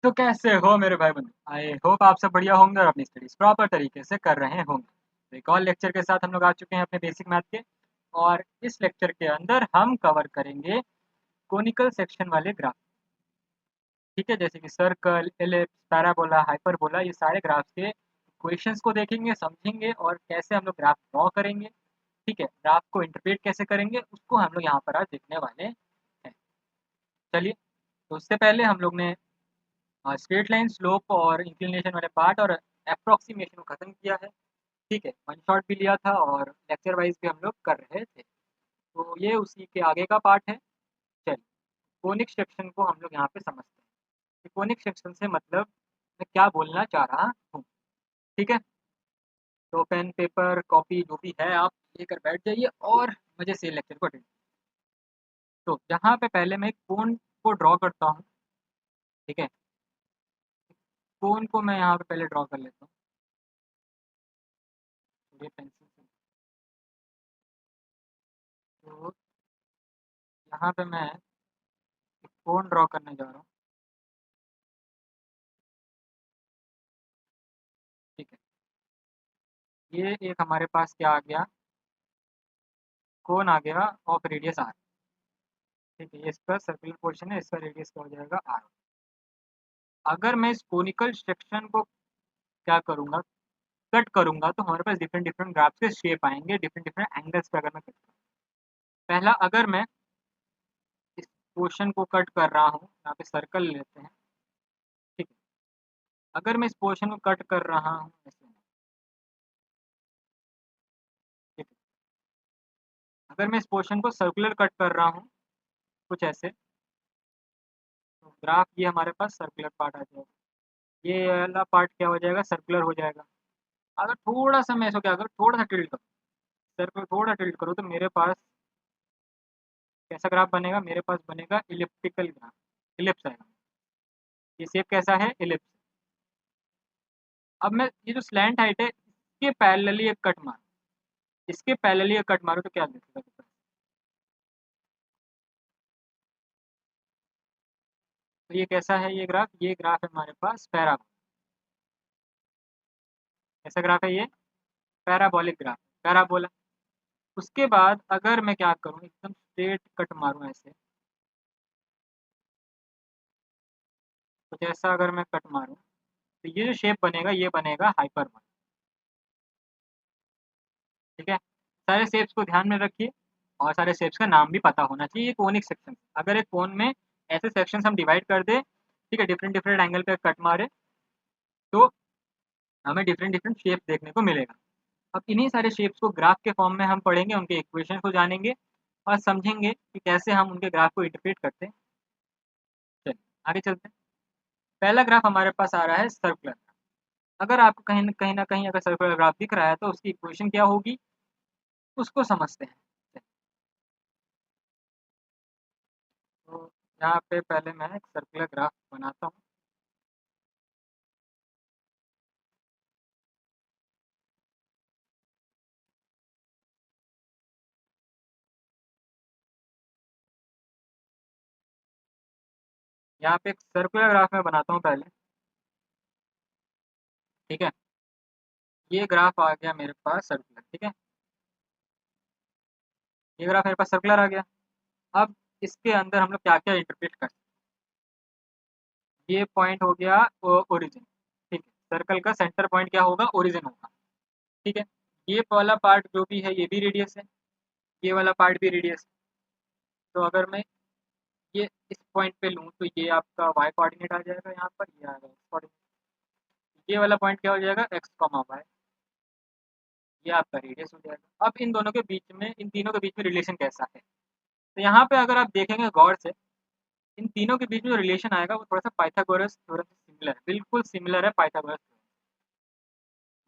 तो कैसे हो मेरे भाई बंधु? आई होप आप सब बढ़िया होंगे और अपनी स्टडीज प्रॉपर तरीके से कर रहे होंगे। तो एक और लेक्चर के साथ हम लोग आ चुके हैं अपने बेसिक मैथ के। और इस लेक्चर के अंदर हम कवर करेंगे कोनिकल सेक्शन वाले ग्राफ। ठीक है, जैसे कि सर्कल, एलिप्स, पैराबोला, हाइपरबोला, ये सारे ग्राफ्स के इक्वेशंस को देखेंगे, समझेंगे और कैसे हम लोग ग्राफ ड्रॉ करेंगे। ठीक है, ग्राफ को इंटरप्रेट कैसे करेंगे उसको हम लोग यहाँ पर आज देखने वाले हैं। चलिए, तो उससे पहले हम लोग ने स्ट्रेट लाइन, स्लोप और इंक्लिनेशन वाले पार्ट और अप्रोक्सीमेशन को खत्म किया है। ठीक है, वन शॉट भी लिया था और लेक्चर वाइज भी हम लोग कर रहे थे। तो ये उसी के आगे का पार्ट है। चलिए, कोनिक सेक्शन को हम लोग यहाँ पे समझते हैं। कोनिक सेक्शन से मतलब मैं क्या बोलना चाह रहा हूँ। ठीक है, तो पेन पेपर कॉपी जो भी है आप लेकर बैठ जाइए और मजे से लेक्चर को अटेंड। तो यहाँ पे पहले मैं एक कोन को ड्रॉ करता हूँ। ठीक है, कोन को मैं यहाँ पे पहले ड्रॉ कर लेता हूँ। ये पेंसिल से, तो यहाँ पे मैं एक कोन ड्रॉ करने जा रहा हूँ। ठीक है, ये एक हमारे पास क्या आ गया, कोन आ गया ऑफ रेडियस आर। ठीक है, ये इसका सर्कुलर पोर्शन है, इसका रेडियस क्या हो जाएगा आर। अगर मैं इस कोनिकल सेक्शन को क्या करूँगा, कट करूँगा, तो हमारे पास डिफरेंट डिफरेंट ग्राफ्स के शेप आएंगे, डिफरेंट डिफरेंट एंगल्स पे अगर मैं कट करूँ। पहला, अगर मैं इस पोर्शन को कट कर रहा हूँ, यहाँ पे सर्कल लेते हैं। ठीक है, अगर मैं इस पोर्शन को कट कर रहा हूँ ऐसे, ठीक है, अगर मैं इस पोर्शन को सर्कुलर कट कर रहा हूँ कुछ ऐसे, तो ग्राफ ये हमारे पास सर्कुलर पार्ट आ जाएगा। ये वाला पार्ट क्या हो जाएगा, सर्कुलर हो जाएगा। अगर थोड़ा सा मैं इसको क्या करूँ, थोड़ा सा टिल्ट करूँ, सर्कल थोड़ा टिल्ट करूँ, तो मेरे पास कैसा ग्राफ बनेगा, मेरे पास बनेगा इलिप्टिकल ग्राफ, इलिप्स आएगा। ये शेप कैसा है, इलिप्स। अब मैं ये जो स्लैंट हाइट है इसके पैरेलली एक कट मारूं, इसके पैरेलली एक कट मारूं तो क्या दिखेगा? तो ये कैसा है, ये ग्राफ है हमारे पास पैराबोला। कैसा ग्राफ है ये? Parabolic graph, parabola. उसके बाद अगर मैं क्या करूं, एकदम स्ट्रेट कट मारूं ऐसे, तो जैसा अगर मैं कट मारूं तो ये जो शेप बनेगा ये बनेगा हाइपरबोला। ठीक है, सारे शेप्स को ध्यान में रखिए और सारे शेप्स का नाम भी पता होना चाहिए। ये कोनिक सेक्शन, अगर एक कोन में ऐसे सेक्शन हम डिवाइड कर दे, ठीक है, डिफरेंट डिफरेंट एंगल पे कट मारे, तो हमें डिफरेंट डिफरेंट शेप देखने को मिलेगा। अब इन्हीं सारे शेप्स को ग्राफ के फॉर्म में हम पढ़ेंगे, उनके इक्वेशन को जानेंगे और समझेंगे कि कैसे हम उनके ग्राफ को इंटरप्रेट करते हैं। चलिए आगे चलते हैं। पहला ग्राफ हमारे पास आ रहा है सर्कुलर। अगर आपको कहीं ना कहीं अगर सर्कुलर ग्राफ दिख रहा है तो उसकी इक्वेशन क्या होगी उसको समझते हैं। तो यहाँ पे पहले मैं एक सर्कुलर ग्राफ बनाता हूँ। यहाँ पे एक सर्कुलर ग्राफ मैं बनाता हूँ पहले। ठीक है, ये ग्राफ आ गया मेरे पास सर्कुलर। ठीक है, ये ग्राफ मेरे पास सर्कुलर आ गया। अब इसके अंदर हम लोग क्या क्या इंटरप्रेट कर सकते हैं। ये पॉइंट हो गया ओरिजिन। ठीक है, सर्कल का सेंटर पॉइंट क्या होगा, ओरिजिन होगा। ठीक है, ये वाला पार्ट जो भी है ये भी रेडियस है, ये वाला पार्ट भी रेडियस है। तो अगर मैं ये इस पॉइंट पे लूँ तो ये आपका वाई कोऑर्डिनेट आ जाएगा, यहाँ पर ये आ जाएगा एक्स कोऑर्डिनेट। ये वाला पॉइंट क्या हो जाएगा, एक्स कॉमा वाई, ये आपका रेडियस हो जाएगा। अब इन दोनों के बीच में, इन तीनों के बीच में रिलेशन कैसा है, तो यहाँ पे अगर आप देखेंगे गौर से, इन तीनों के बीच में जो रिलेशन आएगा वो थोड़ा सा पाइथागोरस थ्योरम से सिमिलर है, बिल्कुल सिमिलर है पाइथागोरस थ्योरम।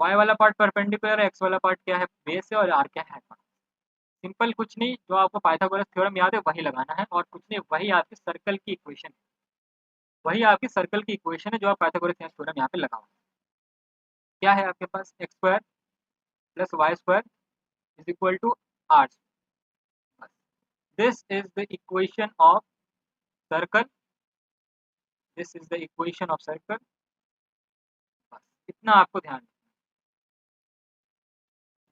वाई वाला पार्ट परपेंडिकुलर है, एक्स वाला पार्ट क्या है, बेस है, और आर क्या है। सिंपल, कुछ नहीं, जो आपको पाइथागोरस थ्योरम याद है वही लगाना है और कुछ नहीं, वही आपकी सर्कल की इक्वेशन है, वही आपकी सर्कल की इक्वेशन है जो आप पाइथागोरस थ्योरम यहाँ पे लगाओ। क्या है आपके पास, x square plus y square is equal to r. This is the equation of circle, this is the equation of circle. बस इतना आपको ध्यान।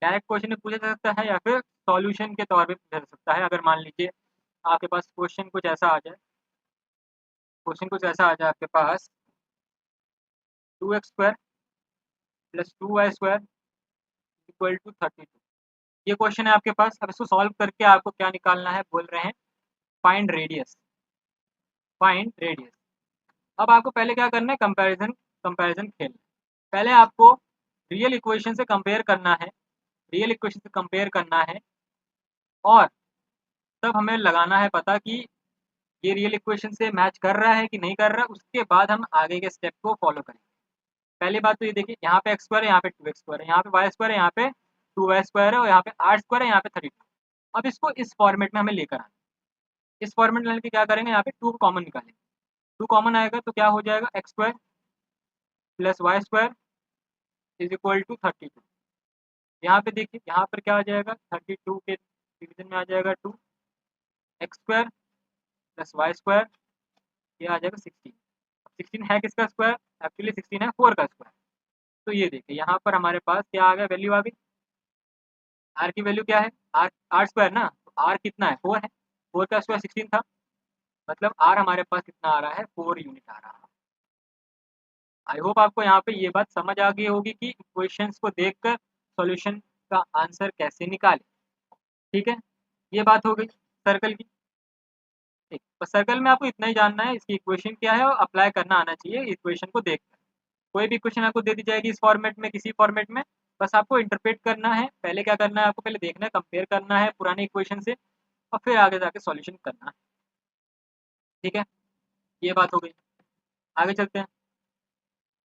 डायरेक्ट क्वेश्चन में पूछा जा सकता है या फिर सॉल्यूशन के तौर पे पूछा जा सकता है। अगर मान लीजिए आपके पास क्वेश्चन कुछ ऐसा आ जाए, आपके पास 2x² + 2y² = 32। ये क्वेश्चन है आपके पास। अब इसको सॉल्व करके आपको क्या निकालना है, बोल रहे हैं फाइंड रेडियस। अब आपको पहले क्या करना है, कंपैरिजन खेलना। पहले आपको रियल इक्वेशन से कंपेयर करना है और तब हमें लगाना है पता कि ये रियल इक्वेशन से मैच कर रहा है कि नहीं कर रहा। उसके बाद हम आगे के स्टेप को फॉलो करेंगे। पहली बात तो ये देखिए, यहाँ पे x² है, यहाँ पे 2x² है, यहाँ पे y² है, यहाँ पे 2y² है और यहाँ पे r² है, यहाँ पे 32। अब इसको इस फॉर्मेट में हमें लेकर आना। इस फॉर्मेट में लेके क्या करेंगे, यहाँ पे 2 कॉमन निकालेंगे। 2 कॉमन आएगा तो क्या हो जाएगा, x² + y² = 32। यहाँ पे देखिए, यहाँ पर क्या आ जाएगा, 32 के डिवीजन में आ जाएगा 2, x² + y², ये आ जाएगा 16। 16 है किसका स्क्वायर, एक्चुअली 16 है 4 का स्क्वायर। तो ये देखिए यहाँ पर हमारे पास क्या आ गया, वैल्यू आ गई। आर की वैल्यू क्या है, आर² ना, तो आर कितना है, 4 है। 4 का स्क्वायर 16 था, मतलब आर हमारे पास कितना आ रहा है, 4 यूनिट आ रहा है। आई होप आपको यहाँ पे ये बात समझ आ गई होगी कि इक्वेशंस को देखकर सॉल्यूशन का आंसर कैसे निकालें। ठीक है, ये बात हो गई सर्कल की। ठीक, बस सर्कल में आपको इतना ही जानना है, इसकी इक्वेशन क्या है और अप्लाई करना आना चाहिए इक्वेशन को देखकर। कोई भी इक्वेशन आपको दे दी जाएगी इस फॉर्मेट में, किसी फॉर्मेट में, बस आपको इंटरप्रेट करना है। पहले क्या करना है, आपको पहले देखना है, कंपेयर करना है पुराने इक्वेशन से और फिर आगे जाके सॉल्यूशन करना है। ठीक है, ये बात हो गई। आगे चलते हैं,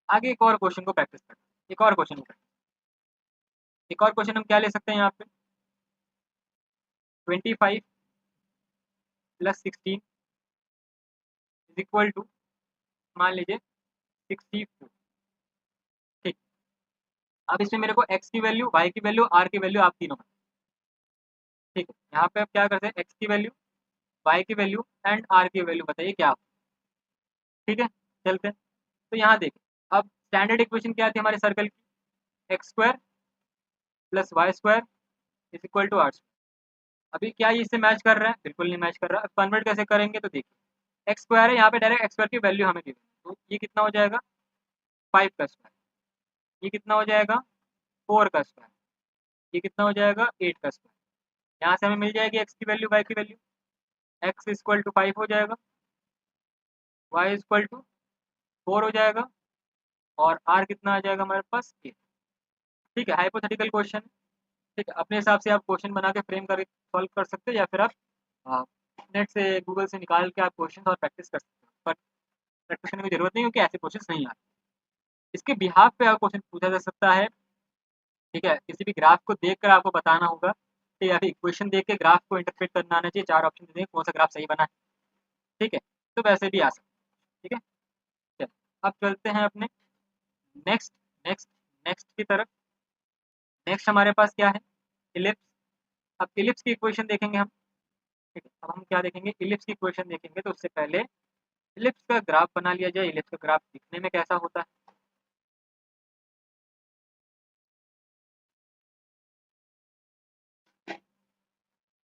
आगे एक और क्वेश्चन को प्रैक्टिस करते हैं। एक और क्वेश्चन हम क्या ले सकते हैं यहाँ पे, 25 + 16 = मान लीजिए 64। ठीक, अब इसमें मेरे को x की वैल्यू, y की वैल्यू, r की वैल्यू आप तीनों। ठीक है, यहाँ पे अब क्या करते हैं, x की वैल्यू, y की वैल्यू एंड r की वैल्यू बताइए क्या। ठीक है, चलते हैं। तो यहाँ देखिए, अब स्टैंडर्ड इक्वेशन क्या थी हमारे सर्कल की, x² + y² = r²। अभी क्या ये इससे मैच कर रहा है, बिल्कुल नहीं मैच कर रहा। अब कन्वर्ट कैसे करेंगे, तो देखिए x² है, यहाँ पे डायरेक्ट x² की वैल्यू हमें दी, तो ये कितना हो जाएगा, 5 का स्क्वायर। ये कितना हो जाएगा, 4 का स्क्वायर। ये कितना हो जाएगा, 8 का स्क्वायर। यहाँ से हमें मिल जाएगी x की वैल्यू, y की वैल्यू। x = 5 हो जाएगा, y = 4 हो जाएगा और r कितना आ जाएगा हमारे पास, 8। ठीक है, हाइपोथेटिकल क्वेश्चन। ठीक है, अपने हिसाब से आप क्वेश्चन बना के फ्रेम कर सॉल्व कर सकते हो या फिर आप नेट से, गूगल से निकाल के आप क्वेश्चन और प्रैक्टिस कर सकते हो। पर प्रैक्टिस करने की जरूरत नहीं, क्योंकि ऐसे क्वेश्चन नहीं आते। इसके बिहाफ पे क्वेश्चन पूछा जा सकता है। ठीक है, किसी भी ग्राफ को देखकर आपको बताना होगा, या फिर इक्वेशन देख के ग्राफ को इंटरप्रेट करना आना चाहिए। 4 ऑप्शन दें कौन सा ग्राफ सही बना है। ठीक है, तो वैसे भी आ सकता है। ठीक है, चलिए अब चलते हैं अपने नेक्स्ट नेक्स्ट नेक्स्ट की तरफ। नेक्स्ट हमारे पास क्या है, इलिप्स। अब इलिप्स की इक्वेशन देखेंगे हम। ठीक है, अब हम क्या देखेंगे, इलिप्स की इक्वेशन देखेंगे, तो उससे पहले इलिप्स का ग्राफ बना लिया जाए। इलिप्स का ग्राफ दिखने में कैसा होता है,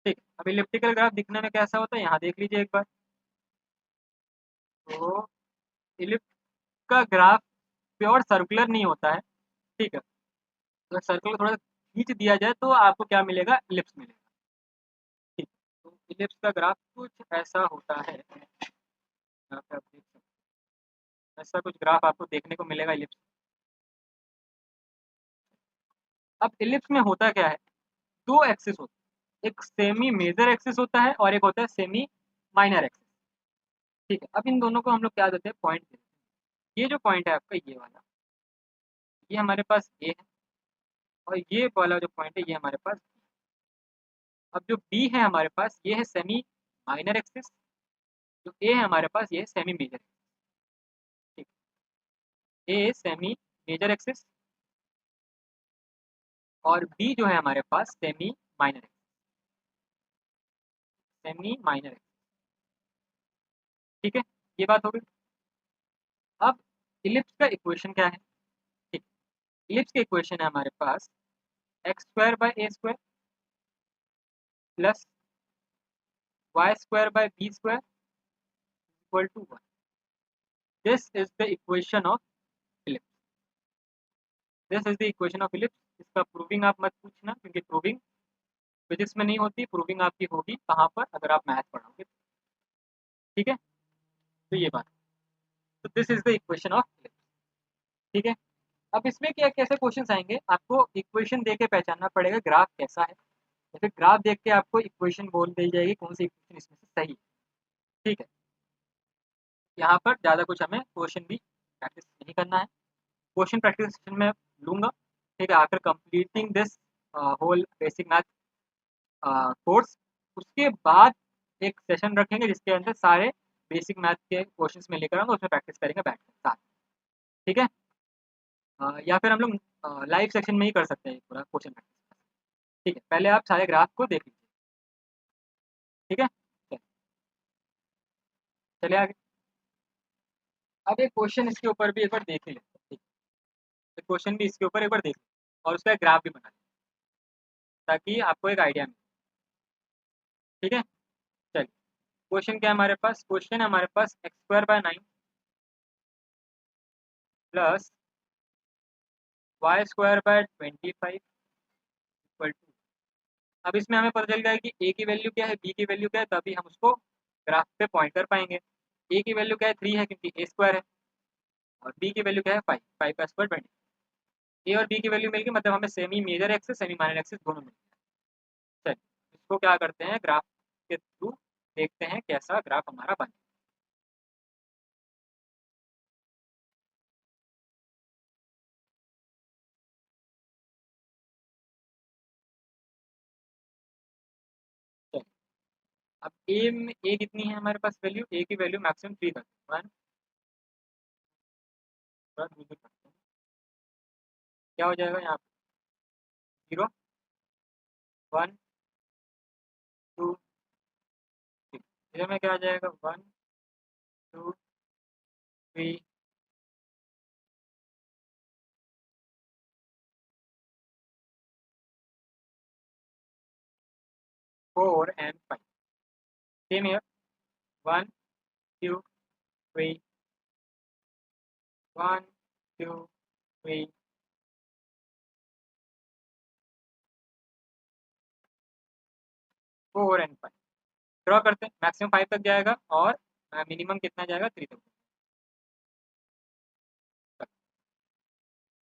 ठीक है। अब इलिप्टिकल ग्राफ दिखने में कैसा होता है, यहाँ देख लीजिए एक बार। तो इलिप्स का ग्राफ प्योर सर्कुलर नहीं होता है। ठीक है, अगर सर्कल को थोड़ा सा खींच दिया जाए तो आपको क्या मिलेगा, इलिप्स मिलेगा। ठीक, तो इलिप्स का ग्राफ कुछ ऐसा होता है, यहाँ पे आप देख सकते हैं, ऐसा कुछ ग्राफ आपको देखने को मिलेगा इलिप्स। अब इलिप्स में होता क्या है, दो एक्सिस होते हैं, एक सेमी मेजर एक्सिस होता है और एक होता है सेमी माइनर एक्सिस। ठीक है, अब इन दोनों को हम लोग क्या देते हैं, पॉइंट देते हैं। ये जो पॉइंट है आपका, ये वाला, ये हमारे पास ए है और ये वाला जो पॉइंट है ये हमारे पास B। अब जो बी है हमारे पास, ये है सेमी माइनर एक्सिस। जो ए है हमारे पास, ये है सेमी मेजर। ठीक, ए सेमी मेजर एक्सिस और बी जो है हमारे पास सेमी माइनर एक्सिस। ठीक है, ये बात हो गई। अब इलिप्स का इक्वेशन क्या है? ठीक, इलिप्स का इक्वेशन है हमारे पास x square by a square plus y square by b square equal to 1। This is the equation of ellipse. This is the equation of ellipse. इसका प्रूविंग आप मत पूछना, क्योंकि प्रूविंग फिजिक्स में नहीं होती, प्रूविंग आपकी होगी कहाँ पर, अगर आप मैथ पढ़ोगे। ठीक है, तो ये बात। तो this is the equation of ellipse. ठीक है, अब इसमें क्या कैसे क्वेश्चन आएंगे, आपको इक्वेशन देके पहचानना पड़ेगा ग्राफ कैसा है, या फिर ग्राफ देख के आपको इक्वेशन बोल दी जाएगी कौन सी इक्वेशन इसमें से सही है। ठीक है, यहाँ पर ज़्यादा कुछ हमें क्वेश्चन भी प्रैक्टिस नहीं करना है, क्वेश्चन प्रैक्टिस सेशन में लूँगा। ठीक है, after completing this whole basic math course, उसके बाद एक सेशन रखेंगे जिसके अंदर सारे बेसिक मैथ के क्वेश्चंस में लेकर आऊँगा, उसमें प्रैक्टिस करेंगे बैठ कर साथ। ठीक है, या फिर हम लोग लाइव सेक्शन में ही कर सकते हैं पूरा क्वेश्चन प्रैक्टिस। ठीक है, पहले आप सारे ग्राफ को देख लीजिए। ठीक है, चलिए आगे। अब एक क्वेश्चन इसके ऊपर भी एक बार देख ही लेते हैं। ठीक है, क्वेश्चन भी इसके ऊपर एक बार देख और उसका ग्राफ भी बना लें ताकि आपको एक आइडिया मिले। ठीक है, चलिए क्वेश्चन क्या है हमारे पास, क्वेश्चन है हमारे पास x square by 9 plus y square by 25 equal to. अब इसमें हमें पता चल गया है कि ए की वैल्यू क्या है, बी की वैल्यू क्या है, तभी हम उसको ग्राफ पे पॉइंट कर पाएंगे। ए की वैल्यू क्या है 3 है क्योंकि ए स्क्वायर है, और बी की वैल्यू क्या है 5, 5 का स्क्वायर 20। ए और बी की वैल्यू मिल गई, मतलब हमें semi major axis semi minor axis दोनों मिल गए। चलिए इसको क्या करते हैं, ग्राफ के थ्रू देखते हैं कैसा ग्राफ हमारा बने। चलिए, अब ए में ए कितनी है हमारे पास वैल्यू, ए की वैल्यू मैक्सिमम 3 तक 1 क्या हो जाएगा यहाँ पे 0 1 2 3। इधर में क्या आ जाएगा 1 2 3 4 and 5। Same here 1 2 3 1 2 3 4 and 5। Draw करते हैं, मैक्सिमम 5 तक जाएगा और मिनिमम कितना जाएगा 3 तक।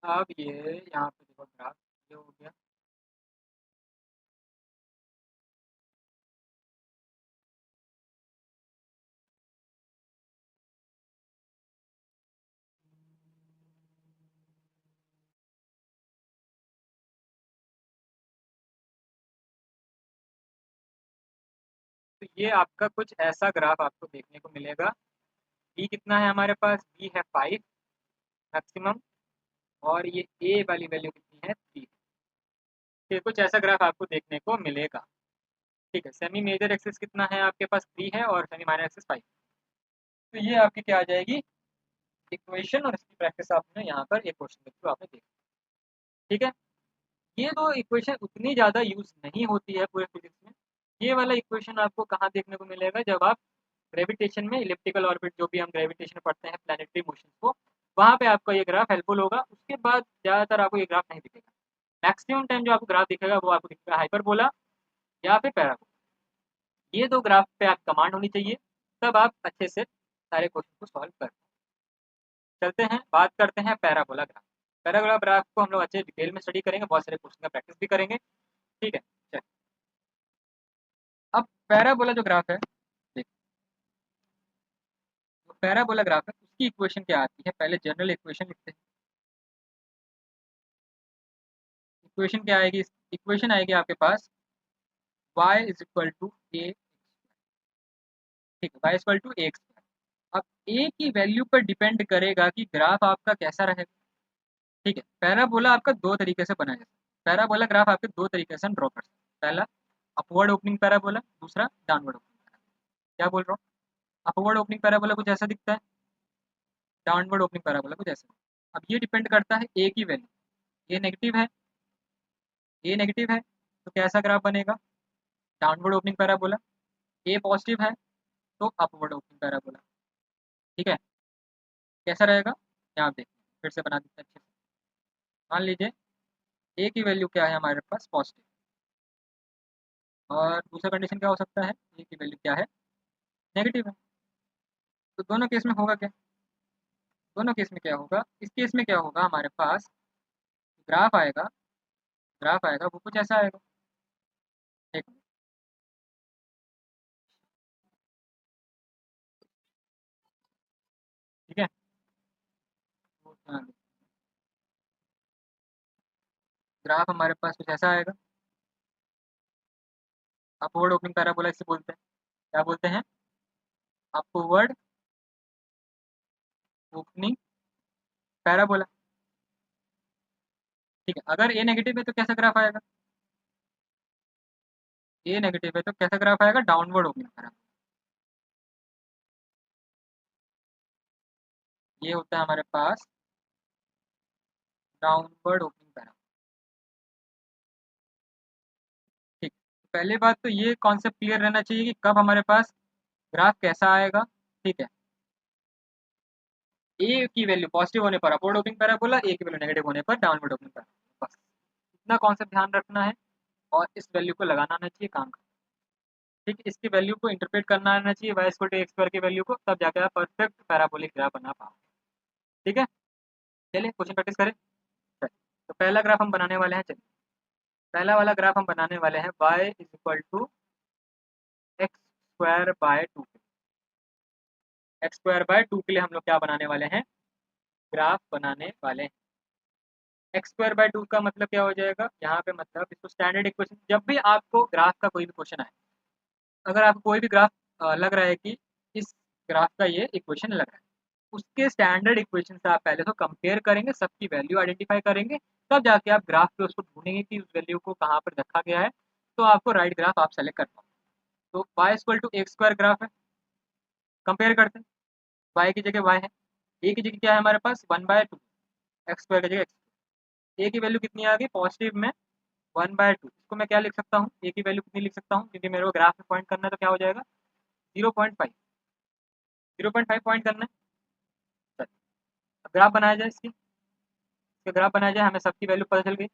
अब ये यहाँ पे देखो ग्राफ ये हो गया। तो ये आपका कुछ ऐसा ग्राफ आपको देखने को मिलेगा। बी कितना है हमारे पास, बी है 5 मैक्सिमम, और ये ए वाली वैल्यू कितनी है 3। ये कुछ ऐसा ग्राफ आपको देखने को मिलेगा। ठीक है, सेमी मेजर एक्सिस कितना है आपके पास 3 है, और सेमी माइनर एक्सिस 5। तो ये आपकी क्या आ जाएगी इक्वेशन, और इसकी प्रैक्टिस आपने यहाँ पर एक क्वेश्चन के थ्रू आपने देखी। ठीक है, ये दो इक्वेशन उतनी ज़्यादा यूज नहीं होती है पूरे फिजिक्स में। ये वाला इक्वेशन आपको कहाँ देखने को मिलेगा, जब आप ग्रेविटेशन में इलिप्टिकल ऑर्बिट, जो भी हम ग्रेविटेशन पढ़ते हैं प्लैनेटरी मोशन को, वहाँ पे आपका ये ग्राफ हेल्पफुल होगा। उसके बाद ज़्यादातर आपको ये ग्राफ नहीं दिखेगा। मैक्सिमम टाइम जो आपको ग्राफ दिखेगा वो आपको दिखेगा हाइपरबोला या फिर पैराबोला। ये दो ग्राफ पे आप कमांड होनी चाहिए, तब आप अच्छे से सारे क्वेश्चन को सॉल्व कर। चलते हैं बात करते हैं पैराबोला ग्राफ। पैराबोला ग्राफ को हम लोग अच्छे डिटेल में स्टडी करेंगे, बहुत सारे क्वेश्चन का प्रैक्टिस भी करेंगे। ठीक है, चलिए अब पैराबोला जो ग्राफ है, देखिए जो पैराबोला ग्राफ है उसकी इक्वेशन क्या आती है, पहले जनरल इक्वेशन लिखते हैं। इक्वेशन क्या आएगी, इक्वेशन आएगी आपके पास y इज इक्वल टू ए, ठीक है, y इक्वल टू ए। अब a की वैल्यू पर डिपेंड करेगा कि ग्राफ आपका कैसा रहेगा। ठीक है, पैराबोला आपका दो तरीके से बनाया जाता है। पैराबोला ग्राफ आपके दो तरीके से हम ड्रॉ कर सकते हैं। पहला अपवर्ड ओपनिंग पैराबोला, दूसरा डाउनवर्ड ओपनिंग। क्या बोल रहा हूँ, अपवर्ड ओपनिंग पैराबोला कुछ ऐसा दिखता है, डाउनवर्ड ओपनिंग पैराबोला कुछ ऐसा। अब ये डिपेंड करता है ए की वैल्यू, ये नेगेटिव है, ए नेगेटिव है तो कैसा ग्राफ बनेगा, डाउनवर्ड ओपनिंग पैराबोला। ए पॉजिटिव है तो अपवर्ड ओपनिंग पैराबोला। ठीक है, कैसा रहेगा यहाँ देखिए, फिर से बना देते हैं अच्छे से। मान लीजिए ए की वैल्यू क्या है हमारे पास, पॉजिटिव, और दूसरा कंडीशन क्या हो सकता है, ए की वैल्यू क्या है, नेगेटिव है। तो दोनों केस में होगा क्या, दोनों केस में क्या होगा, इस केस में क्या होगा, हमारे पास ग्राफ आएगा, ग्राफ आएगा वो कुछ ऐसा आएगा। एक मिनट, ठीक है, वो ध्यान दें। ग्राफ हमारे पास कुछ ऐसा आएगा, अपवर्ड ओपनिंग पैराबोला इसे बोलते हैं, क्या बोलते हैं, अपवर्ड ओपनिंग पैराबोला। ठीक है, अगर ए नेगेटिव है तो कैसा ग्राफ आएगा, ए नेगेटिव है तो कैसा ग्राफ आएगा, डाउनवर्ड ओपनिंग पैराबोला। ये होता है हमारे पास डाउनवर्ड ओपनिंग पैराबोला। ठीक, पहली बात तो ये कॉन्सेप्ट क्लियर रहना चाहिए कि कब हमारे पास ग्राफ कैसा आएगा। ठीक है, ए की वैल्यू पॉजिटिव होने पर अपवर्ड ओपनिंग पैराबोला, ए की वैल्यू नेगेटिव होने पर डाउनवर्ड ओपनिंग पैराबोला, बस इतना कॉन्सेप्ट ध्यान रखना है और इस वैल्यू को लगाना आना चाहिए काम का। ठीक, इसकी वैल्यू को इंटरप्रेट करना आना चाहिए y square to x square की वैल्यू को, तब जाकर आप परफेक्ट पैराबोलिक ग्राफ बना पाओ। ठीक है, चलिए क्वेश्चन प्रैक्टिस करें। चलिए, तो पहला ग्राफ हम बनाने वाले हैं, चलिए पहला वाला ग्राफ हम बनाने वाले हैं y is equal to x square by two, x square by two के लिए हम लोग क्या बनाने वाले हैं, ग्राफ बनाने वाले हैं। एक्स स्क्वायर बाय टू का मतलब क्या हो जाएगा, यहाँ पे मतलब इसको स्टैंडर्ड इक्वेशन, जब भी आपको ग्राफ का कोई भी क्वेश्चन आए, अगर आपको कोई भी ग्राफ लग रहा है कि इस ग्राफ का ये इक्वेशन लग रहा है, उसके स्टैंडर्ड इक्वेशन से आप पहले तो कंपेयर करेंगे, सबकी वैल्यू आइडेंटिफाई करेंगे, तब जाके आप ग्राफ पे उसको ढूंढेंगे कि उस वैल्यू को कहाँ पर रखा गया है, तो आपको राइट ग्राफ आप सेलेक्ट कर पाओ। तो y equal to x square graph है, कंपेयर करते हैं, वाई की जगह वाई है, ए की जगह क्या है हमारे पास, one by two, x square की जगह एक्स, ए की वैल्यू कितनी आ गई पॉजिटिव में, वन बाय टू, इसको मैं क्या लिख सकता हूँ, ए की वैल्यू कितनी लिख सकता हूँ, क्योंकि मेरे को ग्राफ में पॉइंट करना है तो क्या हो जाएगा, 0.5, 0.5 पॉइंट करना है। चलिए, अब ग्राफ बनाया जाए इसके ग्राफ बनाया जाए, हमें सबकी वैल्यू पता चल गई।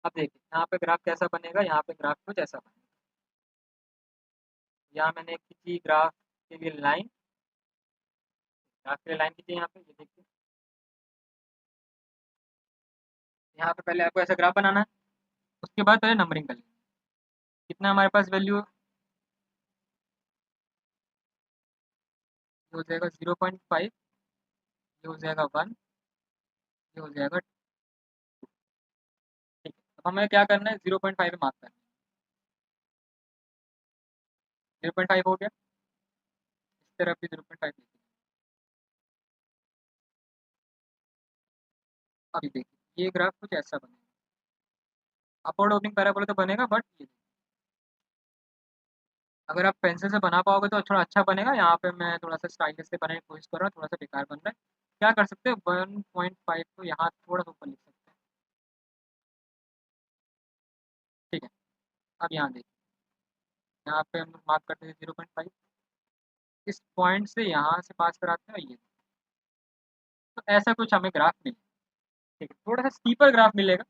अब देखिए यहाँ पे ग्राफ कैसा बनेगा, यहाँ पे ग्राफ कुछ ऐसा बनेगा, यहाँ मैंने खींची ग्राफ के लिए लाइन, ग्राफ के लिए लाइन खींची यहाँ पे, ये देखिए यहाँ पे पहले आपको ऐसा ग्राफ बनाना है, उसके बाद पहले नंबरिंग कर लेंगे, कितना हमारे पास वैल्यू, ये हो जाएगा 0.5, ये हो जाएगा 1, ये हो जाएगा 2। ठीक है, अब हमें क्या करना है, 0.5 में मार्क करना है, 0.5 हो गया, इस तरफ भी 0.5 लिखिए। अभी देखिए ये ग्राफ कुछ ऐसा बनेगा, अपवर्ड ओपनिंग पैराबोला तो बनेगा, बट ये अगर आप पेंसिल से बना पाओगे तो थोड़ा अच्छा बनेगा, यहाँ पे मैं थोड़ा सा स्टाइलिश से बनाने की कोशिश कर रहा हूँ, थोड़ा सा बेकार बन रहा है। क्या कर सकते हैं, 1.5 को यहाँ थोड़ा सा ऊपर लिख सकते हैं। ठीक है, अब यहाँ देखिए, यहाँ पे हम मार्क करते हैं 0.5, इस पॉइंट से यहाँ से पास कराते हैं, ये तो ऐसा कुछ हमें ग्राफ मिलेगा। ठीक है, थोड़ा सा स्टीपर ग्राफ मिलेगा।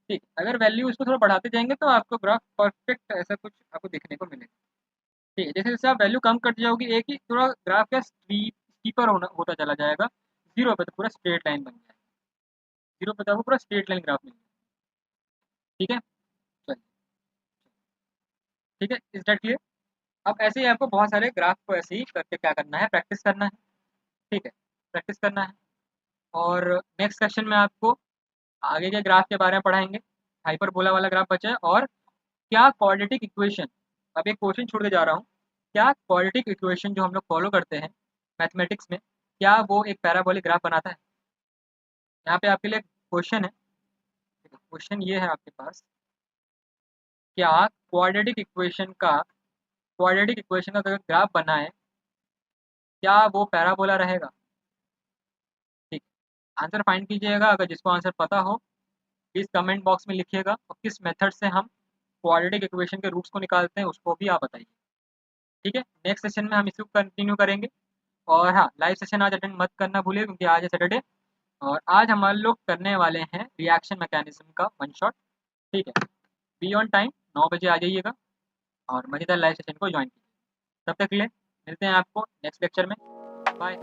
ठीक है, अगर वैल्यू इसको थोड़ा बढ़ाते जाएंगे तो आपको ग्राफ परफेक्ट ऐसा कुछ आपको देखने को मिलेगा। ठीक है, जैसे जैसे आप वैल्यू कम करते जाओगे एक ही थोड़ा ग्राफ का स्टीपर होता चला जाएगा, जीरो पे तो पूरा स्ट्रेट लाइन बन जाएगा, जीरो पे तो आपको पूरा स्ट्रेट लाइन ग्राफ मिल जाएगा। ठीक है, चलिए, ठीक है, इज दैट क्लियर। अब ऐसे ही आपको बहुत सारे ग्राफ को ऐसे ही करके क्या करना है, प्रैक्टिस करना है। ठीक है, प्रैक्टिस करना है, और नेक्स्ट सेशन में आपको आगे के ग्राफ के बारे में पढ़ाएंगे, हाइपरबोला वाला ग्राफ बचा है, और क्या क्वाड्रेटिक इक्वेशन, अब एक क्वेश्चन छोड़ के जा रहा हूँ, क्या क्वाड्रेटिक इक्वेशन जो हम लोग फॉलो करते हैं मैथमेटिक्स में, क्या वो एक पैराबोलिक ग्राफ बनाता है। यहाँ पे आपके लिए क्वेश्चन है, क्वेश्चन ये है आपके पास, क्या क्वाड्रेटिक इक्वेशन का अगर ग्राफ बनाए, क्या वो पैराबोला रहेगा। आंसर फाइंड कीजिएगा, अगर जिसको आंसर पता हो प्लीज़ कमेंट बॉक्स में लिखिएगा, और किस मेथड से हम क्वाड्रेटिक इक्वेशन के रूट्स को निकालते हैं उसको भी आप बताइए। ठीक है, नेक्स्ट सेशन में हम इसको कंटिन्यू करेंगे। और हाँ, लाइव सेशन आज अटेंड मत करना भूलिए क्योंकि आज है सैटरडे, और आज हमारे लोग करने वाले हैं रिएक्शन मैकेनिज्म का वन शॉट। ठीक है, बी ऑन टाइम, 9 बजे आ जाइएगा और मज़ेदार लाइव सेशन को ज्वाइन कीजिए। तब तक के लिए मिलते हैं आपको नेक्स्ट लेक्चर में। बाय।